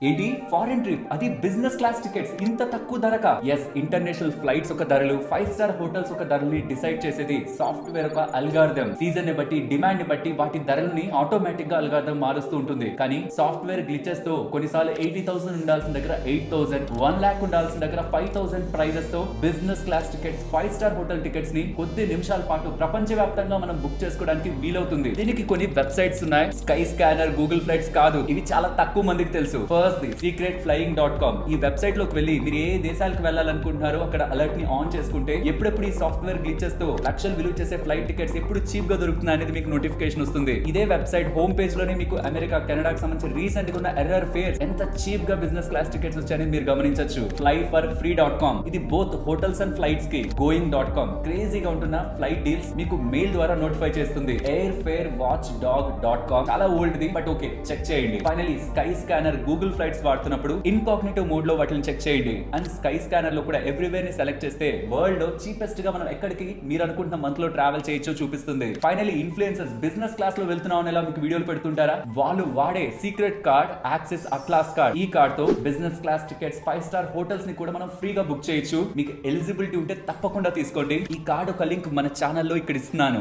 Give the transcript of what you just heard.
ఏంటి foreign trip, అది business class tickets ఇంత తక్కువ ధరక? ఎస్, ఇంటర్నేషనల్ ఫ్లైట్స్ ఒక ధరలు, 5 స్టార్ హోటల్స్ ఒక ధరల్ని డిసైడ్ చేసేది సాఫ్ట్వేర్ ఒక అల్గారిథం. సీజన్ ని బట్టి, డిమాండ్ ని బట్టి వాటి ధరల్ని ఆటోమేటిక్ గా అల్గారిథం మారుస్తూ ఉంటుంది. కానీ సాఫ్ట్వేర్ గ్లిచెస్ తో కొన్నిసార్లు 80,000 ఉండాల్సిన దగ్గర 8,000, 1 lakh ఉండాల్సిన దగ్గర 5,000 ప్రైజెస్ తో business class tickets, 5 star hotel tickets ని కొద్ది నిమిషాల పాటు ప్రపంచవ్యాప్తంగా మనం బుక్ చేసుకోవడానికి వీలవుతుంది. దీనికి కొన్ని వెబ్సైట్స్ ఉన్నాయి. స్కై స్కానర్, గూగుల్ ఫ్లైట్స్ కాదు, ఇవి చాలా తక్కువ మందికి తెలుసు. First the secretflying.com. ఈ వెబ్సైట్ లోకి వెళ్ళి మీరు ఏ దేశాలకు వెళ్ళాలనుకుంటున్నారో అక్కడ అలర్ట్ ని ఆన్ చేసుకుంటే ఎప్పుడెప్పుడు ఈ సాఫ్ట్వేర్ గ్లిచెస్ తో లక్షలు విలువ చేసే ఫ్లైట్ టికెట్స్ ఎప్పుడు చీప్ గా దొరుకుతుంది అనేది మీకు నోటిఫికేషన్ వస్తుంది. ఇదే వెబ్సైట్ హోమ్ పేజ్ లోనే మీకు అమెరికా, కెనడాకి సంబంధించి రీసెంట్ గా ఉన్న ఎర్రర్ ఫేర్స్, ఎంత చీప్ గా బిజినెస్ క్లాస్ టికెట్స్ వచ్చాయని మీరు గమనించొచ్చు. flyforfree.com, ఇది బోత్ హోటల్స్ అండ్ ఫ్లైట్స్ కి. going.com, క్రేజీగా ఉంటున్న ఫ్లైట్ డీల్స్ మీకు మెయిల్ ద్వారా నోటిఫై చేస్తుంది. airfarewatchdog.com, చాలా oldie but okay, check చేయండి. Finally Skyscanner, Google Flights వాడుతున్నప్పుడు ఇన్కాగ్నిటో మోడ్ లో వాటిని చెక్ చేయండి. అండ్ స్కై స్కానర్ లో కూడా ఎవ్రీవేర్ ని సెలెక్ట్ చేస్తే వరల్డ్ లో చీపెస్ట్ గా మనం ఎక్కడికి మీరు అనుకుంటున్న మంత్ లో ట్రావెల్ చేయొచ్చో చూపిస్తుంది. ఫైనలీ ఇన్ఫ్లుయెన్సర్స్ బిజినెస్ క్లాస్ లో వెళ్తున్నాం ఎలా మీకు వీడియోలు పెడుతుంటారా, వాళ్ళు వాడే secret card axis atlas card. ఈ కార్డ్ తో business class tickets, 5 star hotels ని కూడా మనం ఫ్రీగా బుక్ చేయొచ్చు. మీకు ఎలిజిబిలిటీ ఉంటే తప్పకుండా తీసుకోండి. ఈ కార్డ్ ఒక లింక్ మన ఛానల్లో ఇక్కడ ఇస్తున్నాను.